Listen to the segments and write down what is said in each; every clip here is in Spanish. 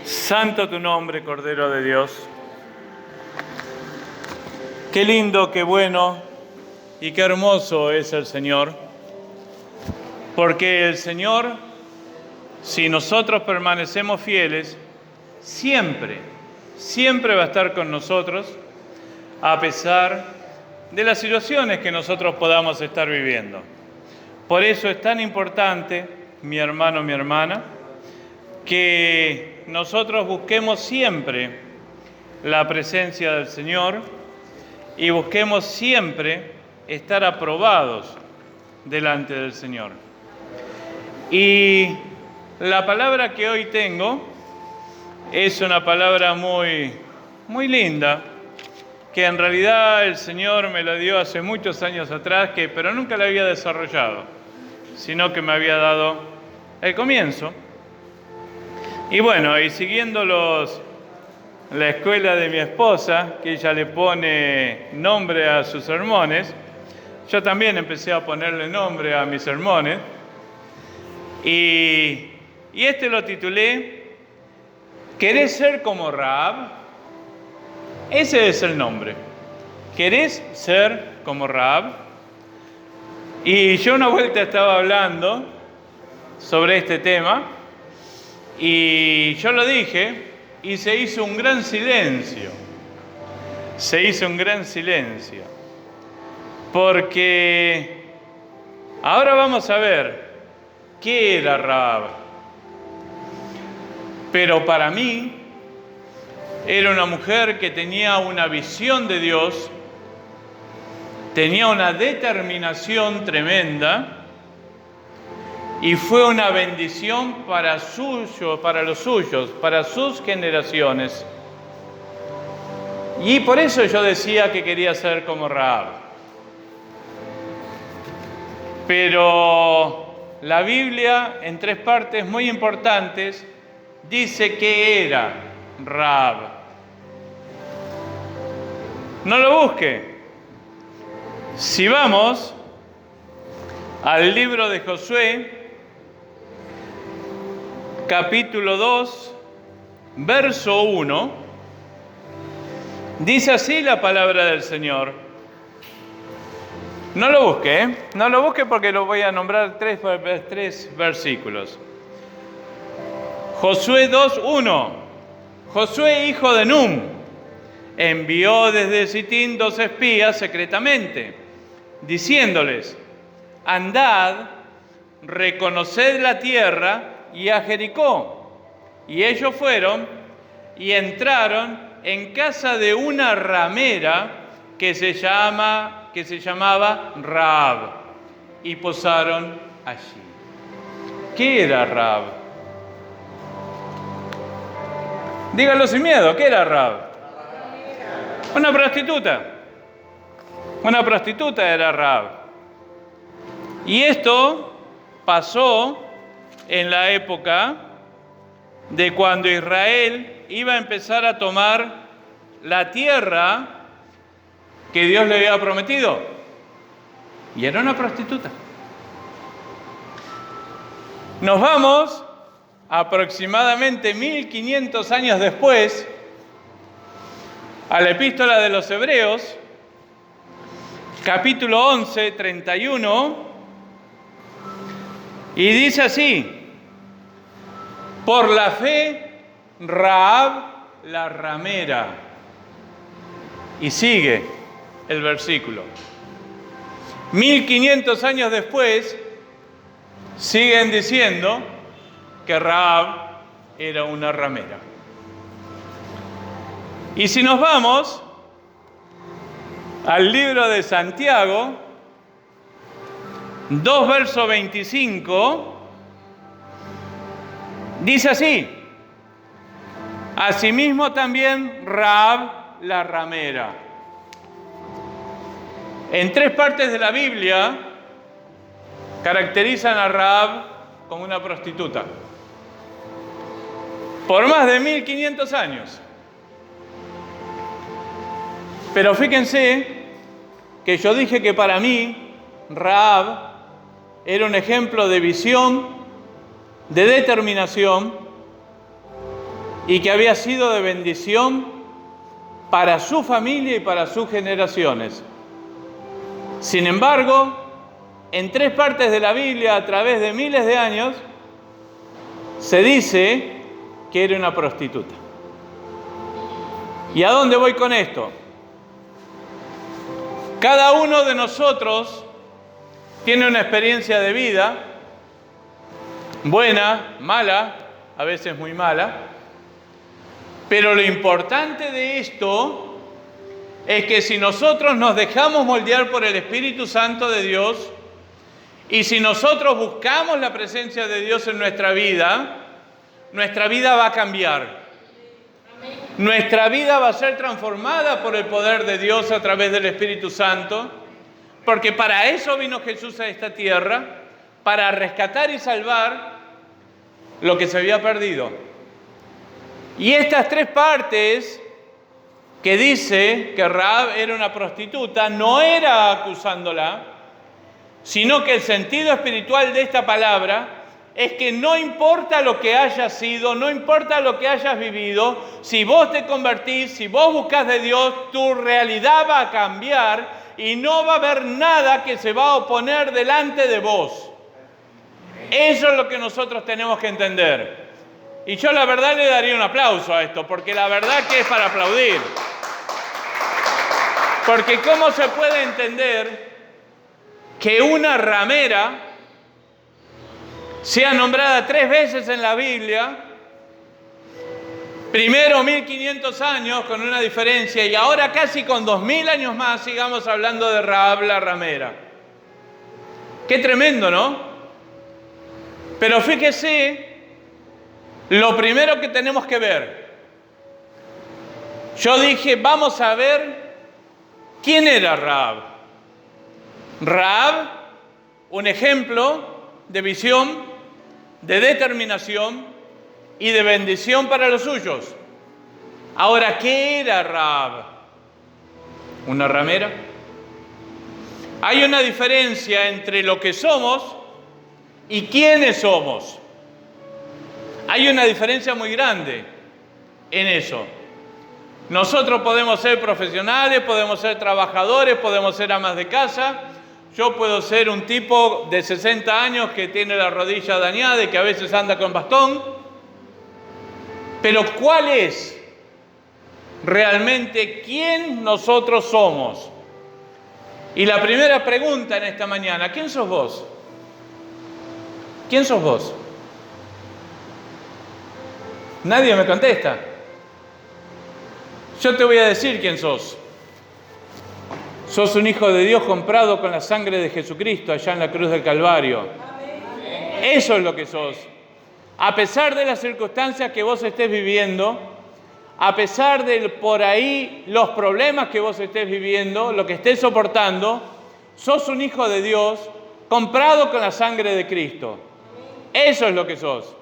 Santo tu nombre, Cordero de Dios. Qué lindo, qué bueno y qué hermoso es el Señor. Porque el Señor, si nosotros permanecemos fieles, siempre va a estar con nosotros, a pesar de las situaciones que nosotros podamos estar viviendo. Por eso es tan importante, mi hermano, mi hermana, que nosotros busquemos siempre la presencia del Señor y busquemos siempre estar aprobados delante del Señor. Y la palabra que hoy tengo es una palabra muy linda, que en realidad el Señor me la dio hace muchos años atrás, pero nunca la había desarrollado, sino que me había dado el comienzo. Y bueno, y siguiendo la escuela de mi esposa, que ella le pone nombre a sus sermones, yo también empecé a ponerle nombre a mis sermones, y este lo titulé ¿Querés ser como Rahab? Ese es el nombre. ¿Querés ser como Rahab? Y yo una vuelta estaba hablando sobre este tema, y yo lo dije, y se hizo un gran silencio. Se hizo un gran silencio. Porque ahora vamos a ver qué era Rahab. Pero para mí, era una mujer que tenía una visión de Dios, tenía una determinación tremenda, y fue una bendición para los suyos, para sus generaciones. Y por eso yo decía que quería ser como Rahab. Pero la Biblia, en 3 partes muy importantes, dice que era Rahab. No lo busque. Si vamos al libro de Josué, capítulo 2, verso 1, dice así la palabra del Señor. No lo busque, porque lo voy a nombrar 3 versículos. Josué 2, 1. Josué, hijo de Nun, envió desde Sitín 2 espías secretamente, diciéndoles: andad, reconoced la tierra y a Jericó. Y ellos fueron y entraron en casa de una ramera que se llamaba Rahab, y posaron allí. ¿Qué era Rahab? Díganlo sin miedo, ¿qué era Rahab? Una prostituta. Una prostituta era Rahab. Y esto pasó en la época de cuando Israel iba a empezar a tomar la tierra que Dios le había prometido. Y era una prostituta. Nos vamos aproximadamente 1500 años después a la Epístola de los Hebreos, capítulo 11, 31, y dice así: por la fe, Rahab la ramera. Y sigue el versículo. 1500 años después, siguen diciendo que Rahab era una ramera. Y si nos vamos al libro de Santiago, 2 verso 25, dice así: asimismo también Rahab la ramera. En 3 partes de la Biblia caracterizan a Rahab como una prostituta. Por más de 1500 años. Pero fíjense que yo dije que para mí Rahab era un ejemplo de visión, de determinación y que había sido de bendición para su familia y para sus generaciones. Sin embargo, en 3 partes de la Biblia, a través de miles de años, se dice que era una prostituta. ¿Y a dónde voy con esto? Cada uno de nosotros tiene una experiencia de vida, buena, mala, a veces muy mala, pero lo importante de esto es que si nosotros nos dejamos moldear por el Espíritu Santo de Dios y si nosotros buscamos la presencia de Dios en nuestra vida va a cambiar. Nuestra vida va a ser transformada por el poder de Dios a través del Espíritu Santo, porque para eso vino Jesús a esta tierra, para rescatar y salvar lo que se había perdido. Y estas 3 partes que dice que Rahab era una prostituta, no era acusándola, sino que el sentido espiritual de esta palabra es que no importa lo que hayas sido, no importa lo que hayas vivido, si vos te convertís, si vos buscas de Dios, tu realidad va a cambiar y no va a haber nada que se va a oponer delante de vos. Eso es lo que nosotros tenemos que entender. Y yo la verdad le daría un aplauso a esto, porque la verdad que es para aplaudir. Porque ¿cómo se puede entender que una ramera sea nombrada 3 veces en la Biblia, primero 1500 años con una diferencia y ahora casi con 2000 años más sigamos hablando de Rahab la ramera? Qué tremendo, ¿no? Pero fíjese lo primero que tenemos que ver. Yo dije, vamos a ver quién era Rahab. Rahab, un ejemplo de visión, de determinación y de bendición para los suyos. Ahora, ¿qué era Rahab? ¿Una ramera? Hay una diferencia entre lo que somos y quiénes somos. Hay una diferencia muy grande en eso. Nosotros podemos ser profesionales, podemos ser trabajadores, podemos ser amas de casa. Yo puedo ser un tipo de 60 años que tiene la rodilla dañada y que a veces anda con bastón. Pero ¿cuál es realmente quién nosotros somos? Y la primera pregunta en esta mañana, ¿quién sos vos? ¿Quién sos vos? Nadie me contesta. Yo te voy a decir quién sos. Sos un hijo de Dios comprado con la sangre de Jesucristo allá en la cruz del Calvario. Eso es lo que sos. A pesar de las circunstancias que vos estés viviendo, a pesar de por ahí los problemas que vos estés viviendo, lo que estés soportando, sos un hijo de Dios comprado con la sangre de Cristo. Eso es lo que sos.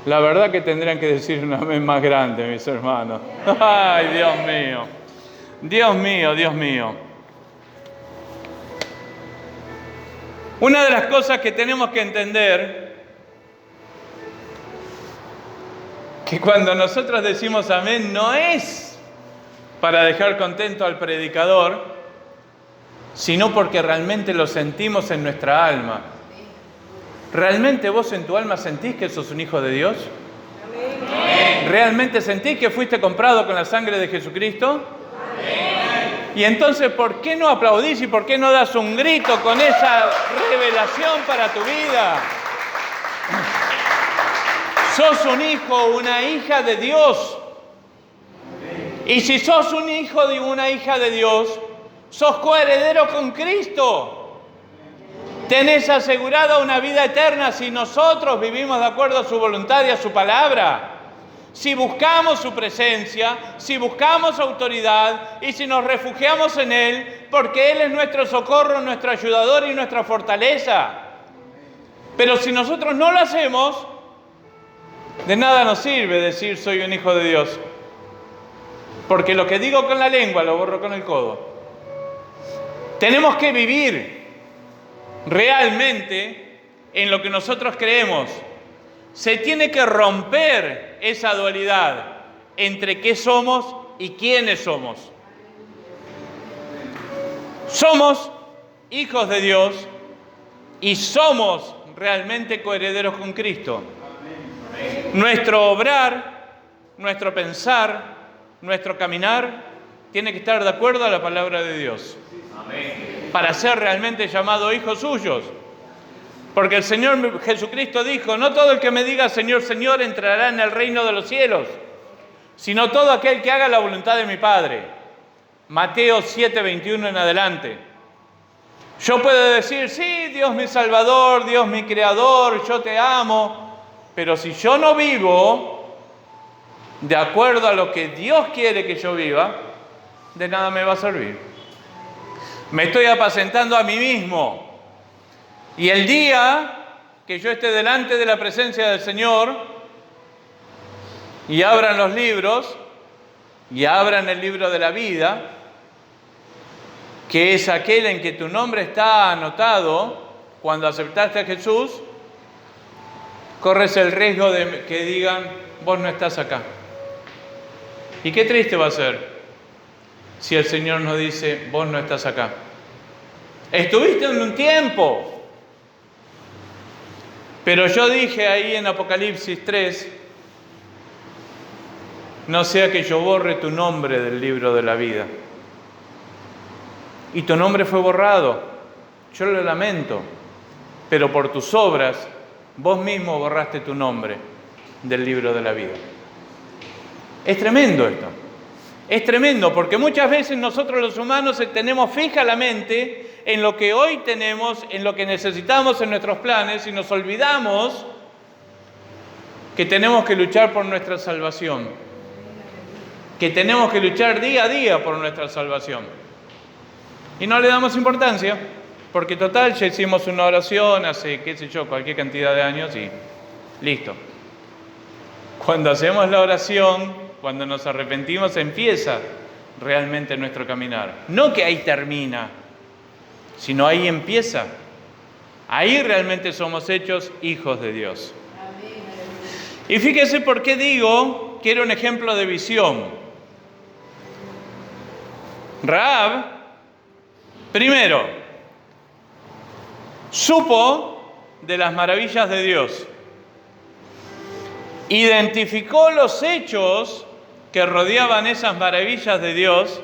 La verdad que tendrían que decir una vez más grande, mis hermanos. Ay, Dios mío. Dios mío, Dios mío. Una de las cosas que tenemos que entender, que cuando nosotros decimos amén, no es para dejar contento al predicador, sino porque realmente lo sentimos en nuestra alma. ¿Realmente vos en tu alma sentís que sos un hijo de Dios? ¿Realmente sentís que fuiste comprado con la sangre de Jesucristo? Y entonces, ¿por qué no aplaudís y por qué no das un grito con esa revelación para tu vida? Sos un hijo o una hija de Dios. Y si sos un hijo de una hija de Dios, sos coheredero con Cristo. Tenés asegurada una vida eterna si nosotros vivimos de acuerdo a su voluntad y a su palabra. Si buscamos su presencia, si buscamos autoridad y si nos refugiamos en Él, porque Él es nuestro socorro, nuestro ayudador y nuestra fortaleza. Pero si nosotros no lo hacemos, de nada nos sirve decir soy un hijo de Dios. Porque lo que digo con la lengua lo borro con el codo. Tenemos que vivir realmente en lo que nosotros creemos. Se tiene que romper esa dualidad entre qué somos y quiénes somos. Somos hijos de Dios y somos realmente coherederos con Cristo. Nuestro obrar, nuestro pensar, nuestro caminar tiene que estar de acuerdo a la palabra de Dios. Para ser realmente llamados hijos suyos. Porque el Señor Jesucristo dijo, no todo el que me diga Señor, Señor entrará en el reino de los cielos, sino todo aquel que haga la voluntad de mi Padre. Mateo 7:21 en adelante. Yo puedo decir, sí, Dios mi Salvador, Dios mi Creador, yo te amo, pero si yo no vivo de acuerdo a lo que Dios quiere que yo viva, de nada me va a servir. Me estoy apacentando a mí mismo. Y el día que yo esté delante de la presencia del Señor y abran los libros y abran el libro de la vida, que es aquel en que tu nombre está anotado cuando aceptaste a Jesús, corres el riesgo de que digan, vos no estás acá. Y qué triste va a ser si el Señor nos dice, vos no estás acá. Estuviste en un tiempo. Pero yo dije ahí en Apocalipsis 3, no sea que yo borre tu nombre del libro de la vida. Y tu nombre fue borrado. Yo lo lamento. Pero por tus obras, vos mismo borraste tu nombre del libro de la vida. Es tremendo esto. Es tremendo porque muchas veces nosotros los humanos tenemos fija la mente en lo que hoy tenemos, en lo que necesitamos en nuestros planes y nos olvidamos que tenemos que luchar por nuestra salvación, que tenemos que luchar día a día por nuestra salvación. Y no le damos importancia, porque total ya hicimos una oración hace, qué sé yo, cualquier cantidad de años y listo. Cuando hacemos la oración, cuando nos arrepentimos, empieza realmente nuestro caminar. No que ahí termina, sino ahí empieza. Ahí realmente somos hechos hijos de Dios. Y fíjese por qué digo que era un ejemplo de visión. Rahab, primero, supo de las maravillas de Dios. Identificó los hechos que rodeaban esas maravillas de Dios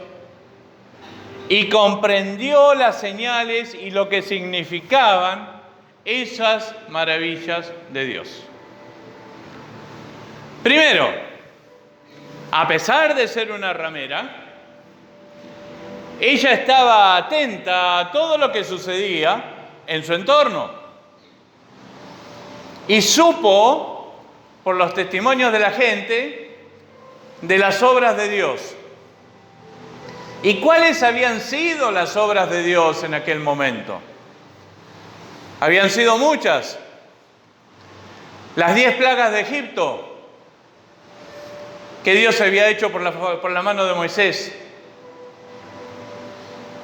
y comprendió las señales y lo que significaban esas maravillas de Dios. Primero, a pesar de ser una ramera, ella estaba atenta a todo lo que sucedía en su entorno y supo, por los testimonios de la gente, de las obras de Dios. ¿Y cuáles habían sido las obras de Dios en aquel momento? Habían sido muchas. Las 10 plagas de Egipto, que Dios había hecho por la mano de Moisés.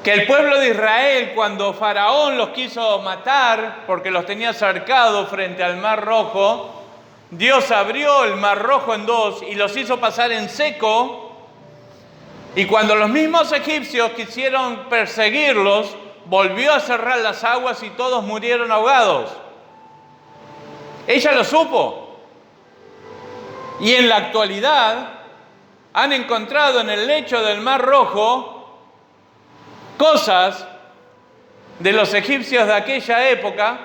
Que el pueblo de Israel, cuando Faraón los quiso matar, porque los tenía cercados frente al Mar Rojo, Dios abrió el Mar Rojo en dos y los hizo pasar en seco. Y cuando los mismos egipcios quisieron perseguirlos, volvió a cerrar las aguas y todos murieron ahogados. Ella lo supo. Y en la actualidad han encontrado en el lecho del Mar Rojo cosas de los egipcios de aquella época.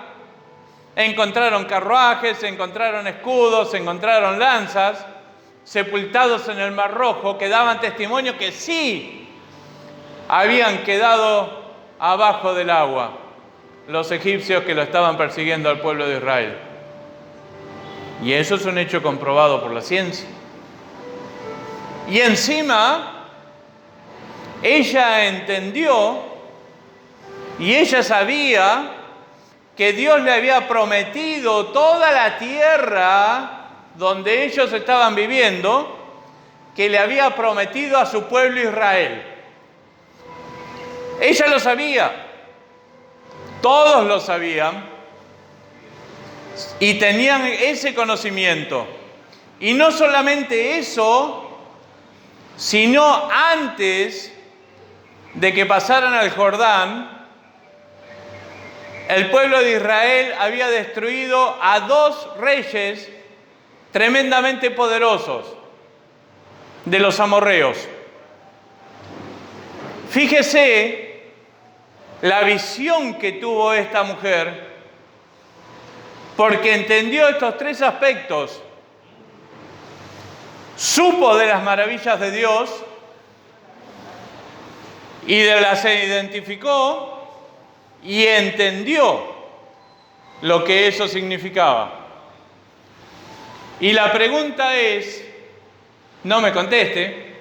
Encontraron carruajes, encontraron escudos, encontraron lanzas sepultados en el Mar Rojo, que daban testimonio que sí habían quedado abajo del agua los egipcios que lo estaban persiguiendo al pueblo de Israel. Y eso es un hecho comprobado por la ciencia. Y encima, ella entendió y ella sabía que Dios le había prometido toda la tierra donde ellos estaban viviendo, que le había prometido a su pueblo Israel. Ella lo sabía, todos lo sabían. y tenían ese conocimiento. Y no solamente eso, sino antes de que pasaran al Jordán, el pueblo de Israel había destruido a 2 reyes tremendamente poderosos de los amorreos. Fíjese la visión que tuvo esta mujer, porque entendió estos 3 aspectos. Supo de las maravillas de Dios y las identificó y entendió lo que eso significaba. Y la pregunta es, no me conteste,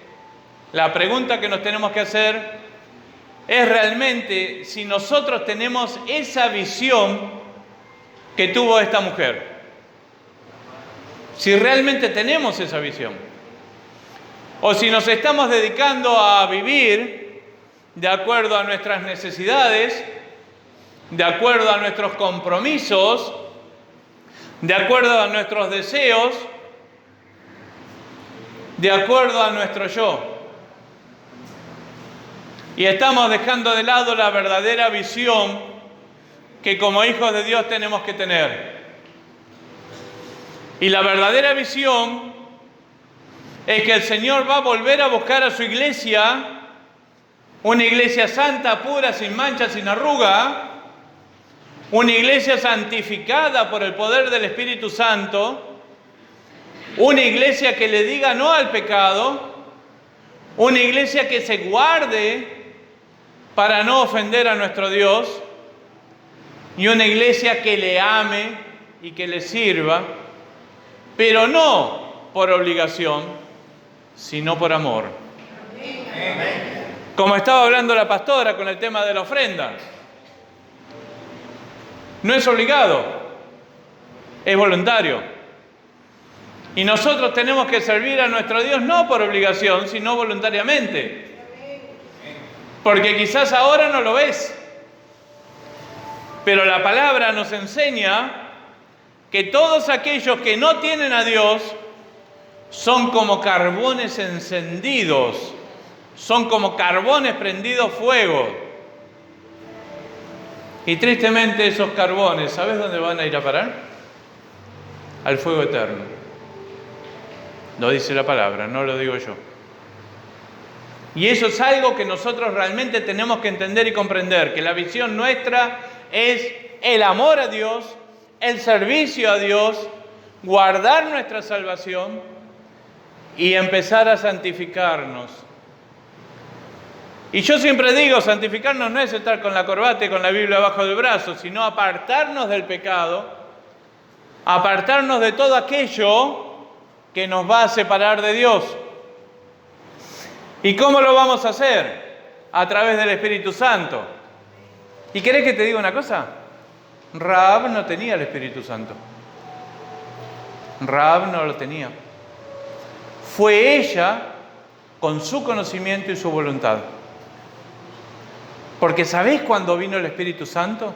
la pregunta que nos tenemos que hacer es realmente si nosotros tenemos esa visión que tuvo esta mujer. Si realmente tenemos esa visión. O si nos estamos dedicando a vivir de acuerdo a nuestras necesidades, de acuerdo a nuestros compromisos, de acuerdo a nuestros deseos, de acuerdo a nuestro yo. Y estamos dejando de lado la verdadera visión que como hijos de Dios tenemos que tener. Y la verdadera visión es que el Señor va a volver a buscar a su iglesia, una iglesia santa, pura, sin mancha, sin arruga, una iglesia santificada por el poder del Espíritu Santo, una iglesia que le diga no al pecado, una iglesia que se guarde para no ofender a nuestro Dios, y una iglesia que le ame y que le sirva, pero no por obligación, sino por amor. Como estaba hablando la pastora con el tema de la ofrenda. No es obligado, es voluntario. Y nosotros tenemos que servir a nuestro Dios no por obligación, sino voluntariamente. Porque quizás ahora no lo ves. Pero la palabra nos enseña que todos aquellos que no tienen a Dios son como carbones encendidos, son como carbones prendidos fuego. Y tristemente esos carbones, ¿sabes dónde van a ir a parar? Al fuego eterno. Lo dice la palabra, no lo digo yo. Y eso es algo que nosotros realmente tenemos que entender y comprender, que la visión nuestra es el amor a Dios, el servicio a Dios, guardar nuestra salvación y empezar a santificarnos. Y yo siempre digo, santificarnos no es estar con la corbata y con la Biblia abajo del brazo, sino apartarnos del pecado, apartarnos de todo aquello que nos va a separar de Dios. ¿Y cómo lo vamos a hacer? A través del Espíritu Santo. ¿Y querés que te diga una cosa? Rahab no tenía el Espíritu Santo. Rahab no lo tenía. Fue ella con su conocimiento y su voluntad. Porque ¿sabéis cuándo vino el Espíritu Santo?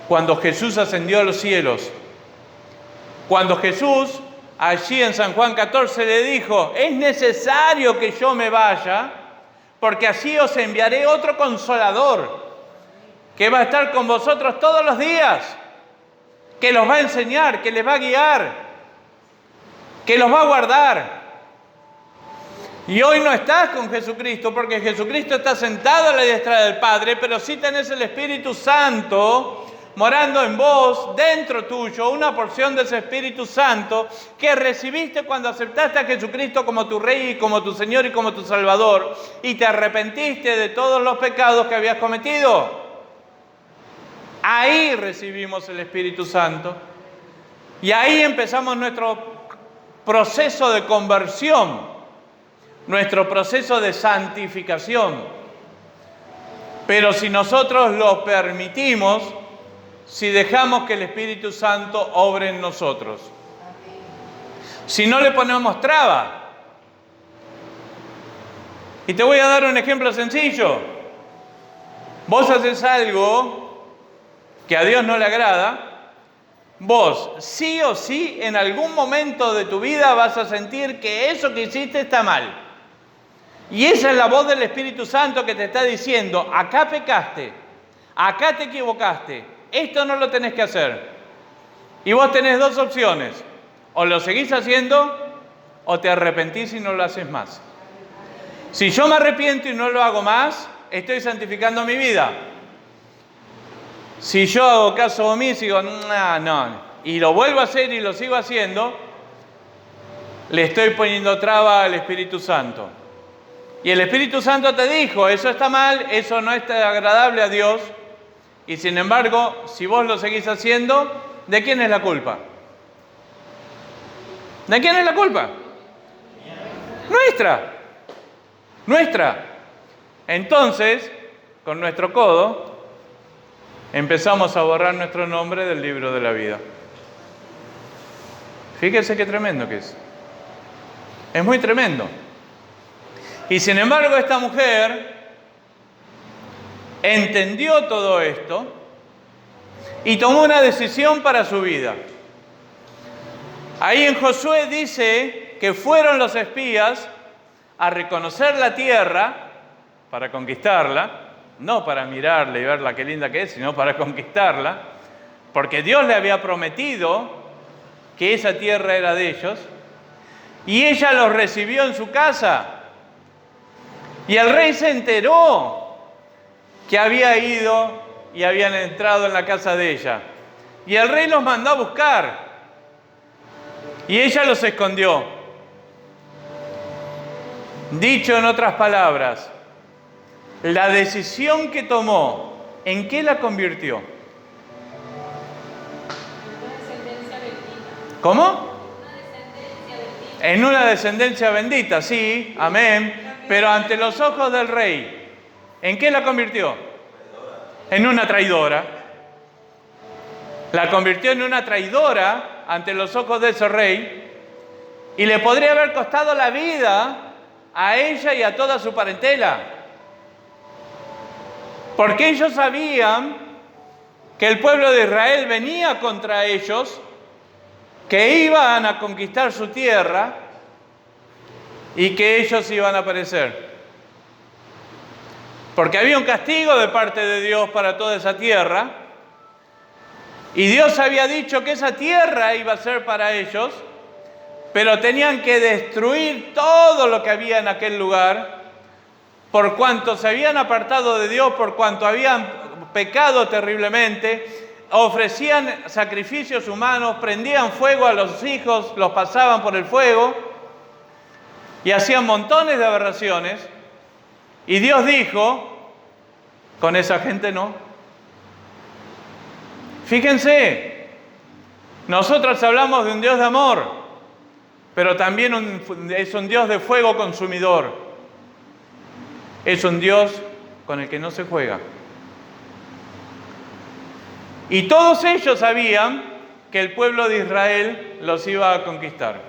Cuando Jesús ascendió a los cielos. Cuando Jesús, allí en San Juan 14, le dijo, es necesario que yo me vaya, porque así os enviaré otro consolador, que va a estar con vosotros todos los días, que los va a enseñar, que les va a guiar, que los va a guardar. Y hoy no estás con Jesucristo, porque Jesucristo está sentado a la diestra del Padre, pero sí tenés el Espíritu Santo morando en vos, dentro tuyo, una porción de ese Espíritu Santo que recibiste cuando aceptaste a Jesucristo como tu Rey, y como tu Señor y como tu Salvador, y te arrepentiste de todos los pecados que habías cometido. Ahí recibimos el Espíritu Santo y ahí empezamos nuestro proceso de conversión, nuestro proceso de santificación. Pero si nosotros lo permitimos, si dejamos que el Espíritu Santo obre en nosotros, si no le ponemos traba. Y te voy a dar un ejemplo sencillo. Vos haces algo que a Dios no le agrada vos sí o sí en algún momento de tu vida vas a sentir que eso que hiciste está mal. Y esa es la voz del Espíritu Santo que te está diciendo, acá pecaste, acá te equivocaste, esto no lo tenés que hacer. Y vos tenés dos opciones, o lo seguís haciendo o te arrepentís y no lo haces más. Si yo me arrepiento y no lo hago más, estoy santificando mi vida. Si yo hago caso omiso y digo, no, y lo vuelvo a hacer y lo sigo haciendo, le estoy poniendo traba al Espíritu Santo. Y el Espíritu Santo te dijo, eso está mal, eso no es agradable a Dios, y sin embargo, si vos lo seguís haciendo, ¿de quién es la culpa? ¿De quién es la culpa? Nuestra. Entonces, con nuestro codo, empezamos a borrar nuestro nombre del libro de la vida. Fíjese qué tremendo que es. Es muy tremendo. Y sin embargo, esta mujer entendió todo esto y tomó una decisión para su vida. Ahí en Josué dice que fueron los espías a reconocer la tierra para conquistarla, no para mirarla y verla qué linda que es, sino para conquistarla, porque Dios le había prometido que esa tierra era de ellos, y ella los recibió en su casa. Y el rey se enteró que había ido y habían entrado en la casa de ella. Y el rey los mandó a buscar. Y ella los escondió. Dicho en otras palabras, la decisión que tomó, ¿en qué la convirtió? Una descendencia bendita. ¿Cómo? Una descendencia bendita. En una descendencia bendita, sí, amén. Pero ante los ojos del rey, ¿en qué la convirtió? En una traidora. La convirtió en una traidora ante los ojos de ese rey y le podría haber costado la vida a ella y a toda su parentela. Porque ellos sabían que el pueblo de Israel venía contra ellos, que iban a conquistar su tierra y que ellos iban a perecer. Porque había un castigo de parte de Dios para toda esa tierra, y Dios había dicho que esa tierra iba a ser para ellos, pero tenían que destruir todo lo que había en aquel lugar, por cuanto se habían apartado de Dios, por cuanto habían pecado terriblemente, ofrecían sacrificios humanos, prendían fuego a los hijos, los pasaban por el fuego, y hacían montones de aberraciones, y Dios dijo, con esa gente no. Fíjense, nosotros hablamos de un Dios de amor, pero también es un Dios de fuego consumidor. Es un Dios con el que no se juega. Y todos ellos sabían que el pueblo de Israel los iba a conquistar.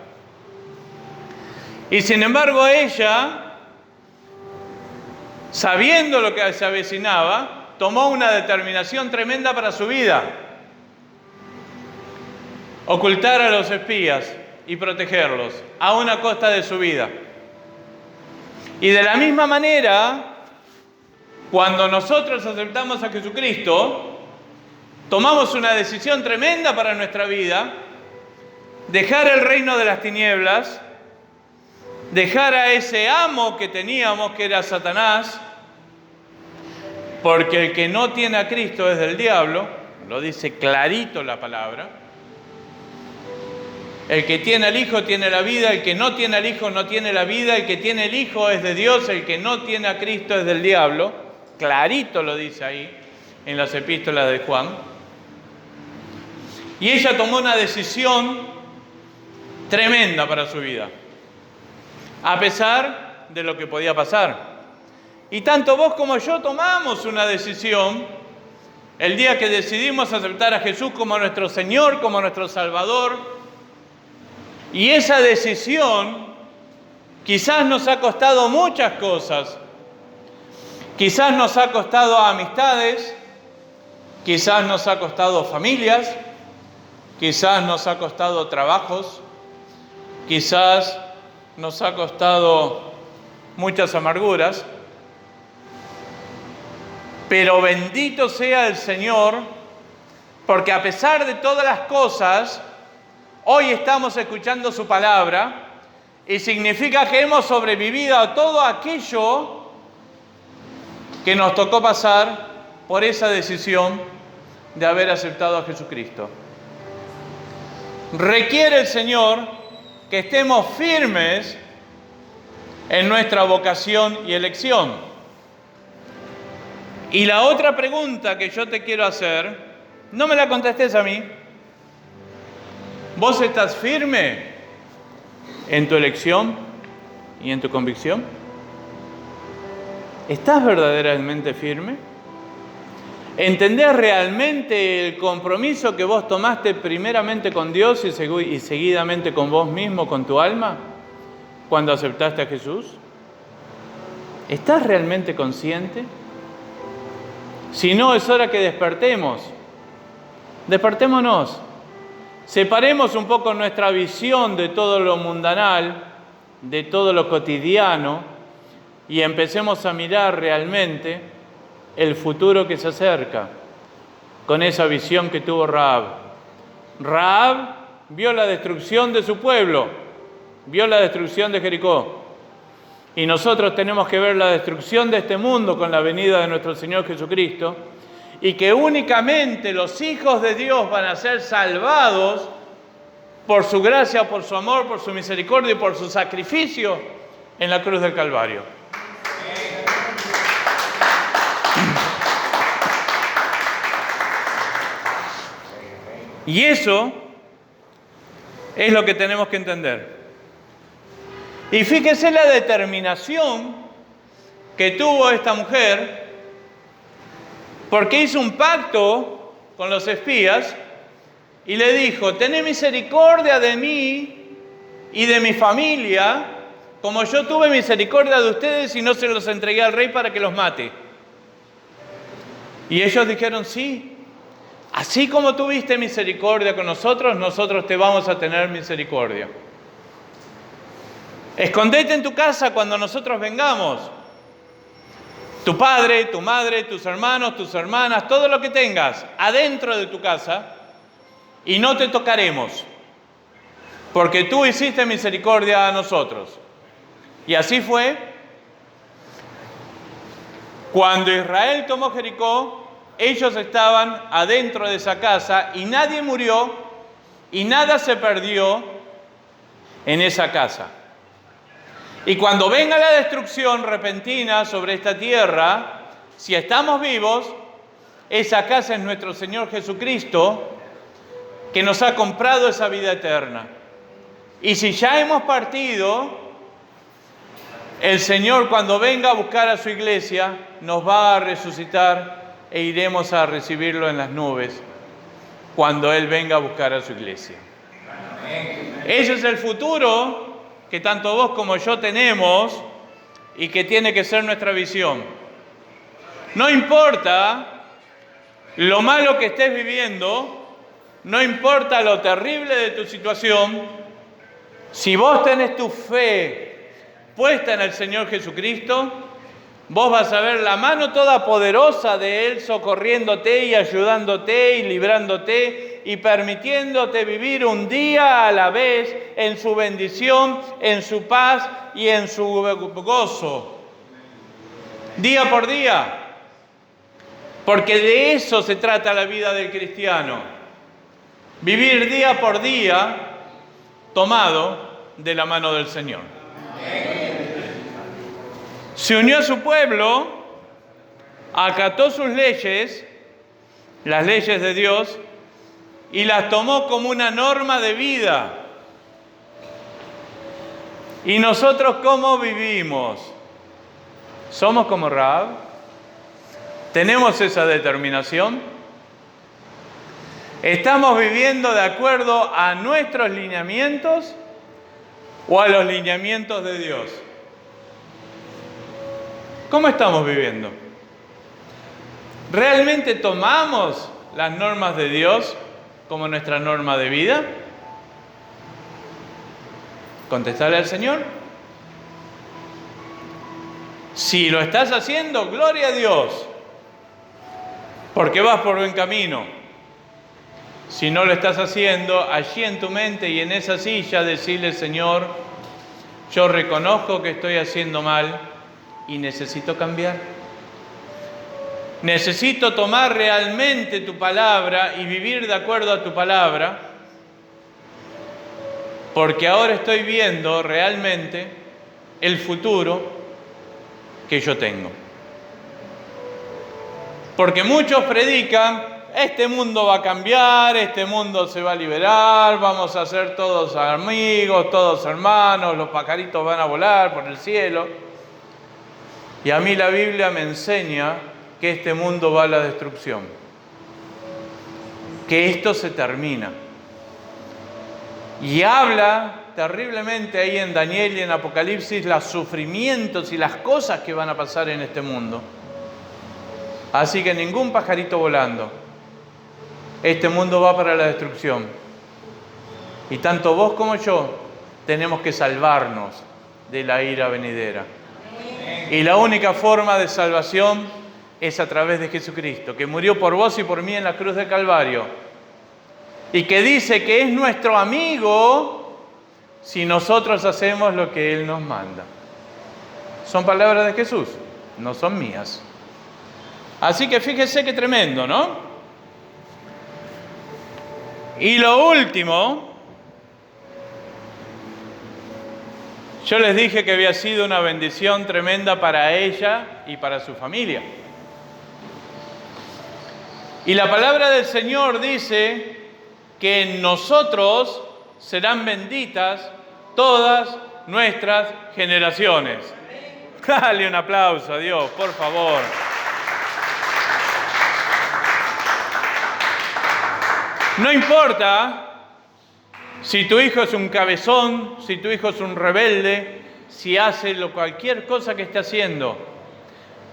Y sin embargo ella, sabiendo lo que se avecinaba, tomó una determinación tremenda para su vida: ocultar a los espías y protegerlos, a una costa de su vida. Y de la misma manera, cuando nosotros aceptamos a Jesucristo, tomamos una decisión tremenda para nuestra vida: dejar el reino de las tinieblas, dejar a ese amo que teníamos, que era Satanás, porque el que no tiene a Cristo es del diablo, lo dice clarito la palabra. El que tiene al Hijo tiene la vida, el que no tiene al Hijo no tiene la vida, el que tiene el Hijo es de Dios, el que no tiene a Cristo es del diablo. Clarito lo dice ahí en las epístolas de Juan. Y ella tomó una decisión tremenda para su vida, a pesar de lo que podía pasar. Y tanto vos como yo tomamos una decisión el día que decidimos aceptar a Jesús como nuestro Señor, como nuestro Salvador. Y esa decisión quizás nos ha costado muchas cosas. Quizás nos ha costado amistades, quizás nos ha costado familias, quizás nos ha costado trabajos, quizás nos ha costado muchas amarguras, pero bendito sea el Señor, porque a pesar de todas las cosas, hoy estamos escuchando su palabra y significa que hemos sobrevivido a todo aquello que nos tocó pasar por esa decisión de haber aceptado a Jesucristo. Requiere el Señor que estemos firmes en nuestra vocación y elección. Y la otra pregunta que yo te quiero hacer, no me la contestes a mí. ¿Vos estás firme en tu elección y en tu convicción? ¿Estás verdaderamente firme? ¿Entendés realmente el compromiso que vos tomaste primeramente con Dios y seguidamente con vos mismo, con tu alma, cuando aceptaste a Jesús? ¿Estás realmente consciente? Si no, es hora que despertemos. Despertémonos. Separemos un poco nuestra visión de todo lo mundanal, de todo lo cotidiano, y empecemos a mirar realmente el futuro que se acerca, con esa visión que tuvo Rahab. Rahab vio la destrucción de su pueblo, vio la destrucción de Jericó. Y nosotros tenemos que ver la destrucción de este mundo con la venida de nuestro Señor Jesucristo, y que únicamente los hijos de Dios van a ser salvados por su gracia, por su amor, por su misericordia y por su sacrificio en la cruz del Calvario. Y eso es lo que tenemos que entender. Y fíjese la determinación que tuvo esta mujer, porque hizo un pacto con los espías y le dijo: tened misericordia de mí y de mi familia, como yo tuve misericordia de ustedes y no se los entregué al rey para que los mate. Y ellos dijeron: sí. Así como tuviste misericordia con nosotros, nosotros te vamos a tener misericordia. Escondete en tu casa cuando nosotros vengamos. Tu padre, tu madre, tus hermanos, tus hermanas, todo lo que tengas adentro de tu casa, y no te tocaremos, porque tú hiciste misericordia a nosotros. Y así fue. Cuando Israel tomó Jericó, ellos estaban adentro de esa casa y nadie murió y nada se perdió en esa casa. Y cuando venga la destrucción repentina sobre esta tierra, si estamos vivos, esa casa es nuestro Señor Jesucristo, que nos ha comprado esa vida eterna. Y si ya hemos partido, el Señor, cuando venga a buscar a su iglesia, nos va a resucitar e iremos a recibirlo en las nubes cuando Él venga a buscar a su iglesia. Ese es el futuro que tanto vos como yo tenemos y que tiene que ser nuestra visión. No importa lo malo que estés viviendo, no importa lo terrible de tu situación, si vos tenés tu fe puesta en el Señor Jesucristo, vos vas a ver la mano toda poderosa de Él socorriéndote y ayudándote y librándote y permitiéndote vivir un día a la vez en su bendición, en su paz y en su gozo. Día por día. Porque de eso se trata la vida del cristiano. Vivir día por día tomado de la mano del Señor. Se unió a su pueblo, acató sus leyes, las leyes de Dios, y las tomó como una norma de vida. ¿Y nosotros cómo vivimos? ¿Somos como Rahab? ¿Tenemos esa determinación? ¿Estamos viviendo de acuerdo a nuestros lineamientos o a los lineamientos de Dios? ¿Cómo estamos viviendo? ¿Realmente tomamos las normas de Dios como nuestra norma de vida? Contestarle al Señor. Si lo estás haciendo, gloria a Dios, porque vas por buen camino. Si no lo estás haciendo, allí en tu mente y en esa silla, decirle: Señor, yo reconozco que estoy haciendo mal y necesito cambiar. Necesito tomar realmente tu palabra y vivir de acuerdo a tu palabra, porque ahora estoy viendo realmente el futuro que yo tengo. Porque muchos predican: este mundo va a cambiar, este mundo se va a liberar, vamos a ser todos amigos, todos hermanos, los pajaritos van a volar por el cielo. Y a mí la Biblia me enseña que este mundo va a la destrucción, que esto se termina. Y habla terriblemente ahí en Daniel y en Apocalipsis los sufrimientos y las cosas que van a pasar en este mundo. Así que ningún pajarito volando. Este mundo va para la destrucción. Y tanto vos como yo tenemos que salvarnos de la ira venidera. Y la única forma de salvación es a través de Jesucristo, que murió por vos y por mí en la cruz del Calvario. Y que dice que es nuestro amigo si nosotros hacemos lo que Él nos manda. Son palabras de Jesús, no son mías. Así que fíjese qué tremendo, ¿no? Y lo último, yo les dije que había sido una bendición tremenda para ella y para su familia. Y la palabra del Señor dice que en nosotros serán benditas todas nuestras generaciones. Dale un aplauso a Dios, por favor. No importa si tu hijo es un cabezón, si tu hijo es un rebelde, si hace cualquier cosa que esté haciendo.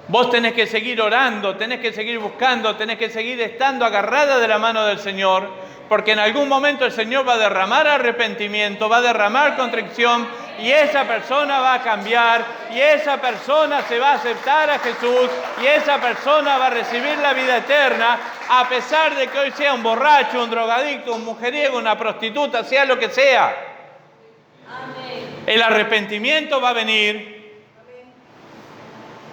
Vos tenés que seguir orando, tenés que seguir buscando, tenés que seguir estando agarrada de la mano del Señor, porque en algún momento el Señor va a derramar arrepentimiento, va a derramar contrición, y esa persona va a cambiar, y esa persona se va a aceptar a Jesús, y esa persona va a recibir la vida eterna, a pesar de que hoy sea un borracho, un drogadicto, un mujeriego, una prostituta, sea lo que sea. Amén. El arrepentimiento va a venir,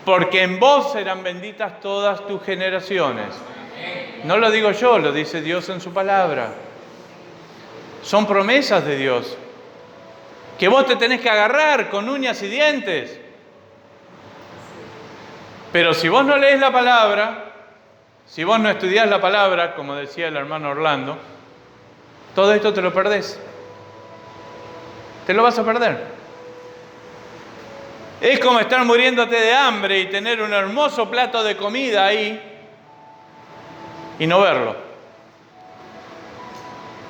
porque en vos serán benditas todas tus generaciones. No lo digo yo, lo dice Dios en su palabra. Son promesas de Dios, que vos te tenés que agarrar con uñas y dientes. Pero si vos no lees la palabra, si vos no estudiás la palabra, como decía el hermano Orlando, todo esto te lo perdés. Te lo vas a perder. Es como estar muriéndote de hambre y tener un hermoso plato de comida ahí y no verlo.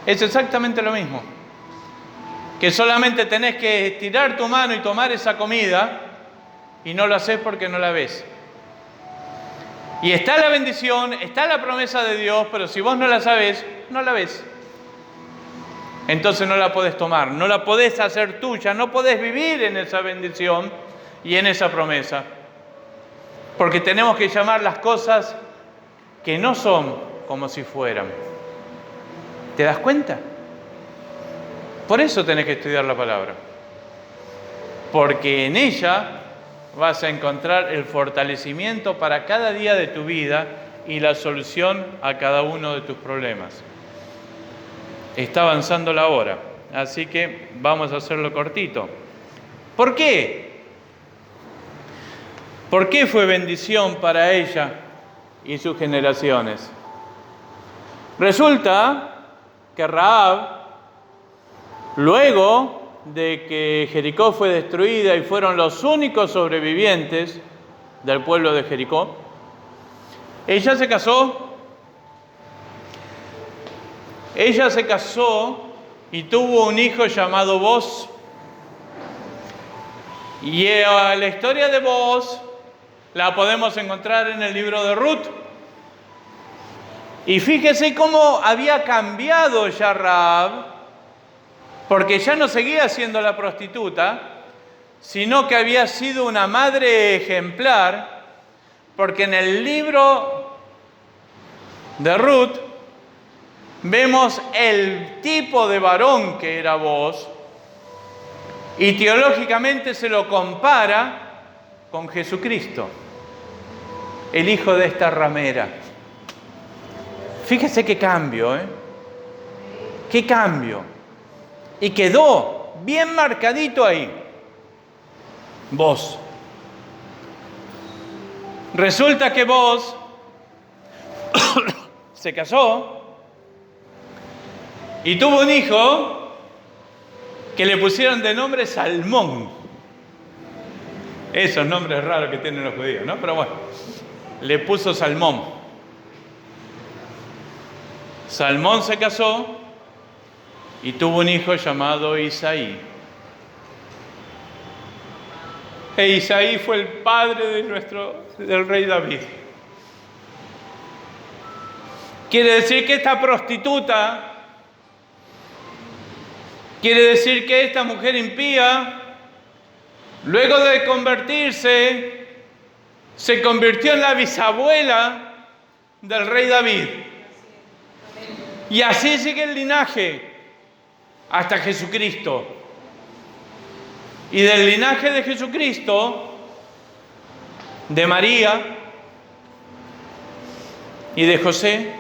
Es exactamente lo mismo. Que solamente tenés que estirar tu mano y tomar esa comida y no lo haces porque no la ves. Y está la bendición, está la promesa de Dios, pero si vos no la sabés, no la ves. Entonces no la podés tomar, no la podés hacer tuya, no podés vivir en esa bendición y en esa promesa. Porque tenemos que llamar las cosas que no son como si fueran. ¿Te das cuenta? Por eso tenés que estudiar la palabra. Porque en ella vas a encontrar el fortalecimiento para cada día de tu vida y la solución a cada uno de tus problemas. Está avanzando la hora, así que vamos a hacerlo cortito. ¿Por qué? ¿Por qué fue bendición para ella y sus generaciones? Resulta que Rahab, luego de que Jericó fue destruida y fueron los únicos sobrevivientes del pueblo de Jericó, ella se casó y tuvo un hijo llamado Boz. Y la historia de Boz la podemos encontrar en el libro de Ruth. Y fíjese cómo había cambiado ya Rahab, porque ya no seguía siendo la prostituta, sino que había sido una madre ejemplar, porque en el libro de Ruth vemos el tipo de varón que era Booz, y teológicamente se lo compara con Jesucristo, el hijo de esta ramera. Fíjese qué cambio, ¿eh? Qué cambio. Y quedó bien marcadito ahí. Booz. Resulta que Booz se casó y tuvo un hijo que le pusieron de nombre Salmón. Esos nombres raros que tienen los judíos, ¿no? Pero bueno, le puso Salmón. Salmón se casó y tuvo un hijo llamado Isaí. E Isaí fue el padre del rey David. Quiere decir que esta prostituta, quiere decir que esta mujer impía, luego de convertirse, se convirtió en la bisabuela del rey David. Y así sigue el linaje hasta Jesucristo. Y del linaje de Jesucristo, de María y de José,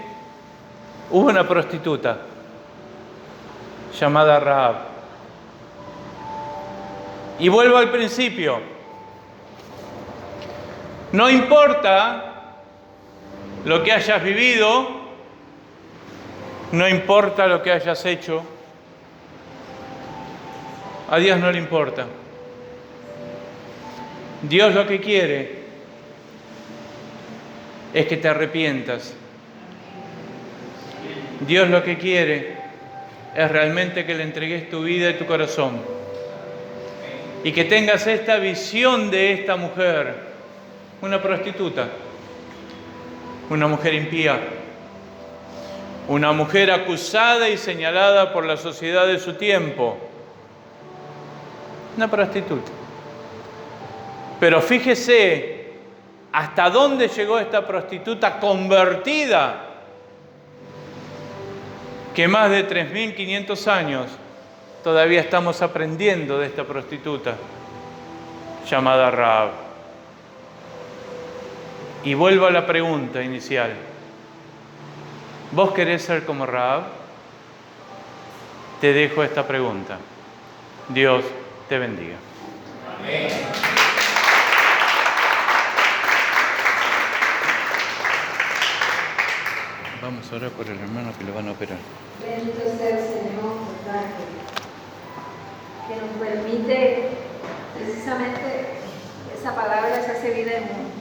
hubo una prostituta llamada Rahab. Y vuelvo al principio. No importa lo que hayas vivido, no importa lo que hayas hecho, a Dios no le importa. Dios lo que quiere es que te arrepientas. Dios lo que quiere es realmente que le entregues tu vida y tu corazón. Y que tengas esta visión de esta mujer, una prostituta, una mujer impía, una mujer acusada y señalada por la sociedad de su tiempo, una prostituta. Pero fíjese hasta dónde llegó esta prostituta convertida, que más de 3.500 años todavía estamos aprendiendo de esta prostituta llamada Rahab. Y vuelvo a la pregunta inicial. ¿Vos querés ser como Rahab? Te dejo esta pregunta. Dios te bendiga. Amén. Vamos a orar por el hermano que lo van a operar. Bendito sea el Señor, ¿verdad? Que nos permite precisamente esa palabra se hace vida en uno.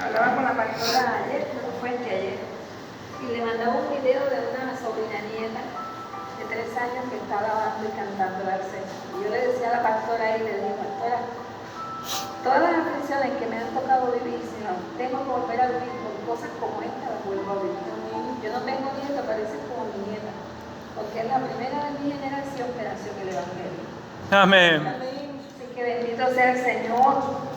Hablaba con la pastora ayer, creo que fue ayer, y le mandaba un video de una sobrina nieta de 3 años que está alabando y cantando al Señor. Y yo le decía a la pastora ahí, le dije, pastora, todas las aflicciones que me han tocado vivir, si las tengo que volver a vivir por cosas como esta, las vuelvo a vivir. Yo no tengo nieta, parece como mi nieta, porque es la primera de mi generación que nació en el Evangelio. Amén. Amén. Así que bendito sea el Señor.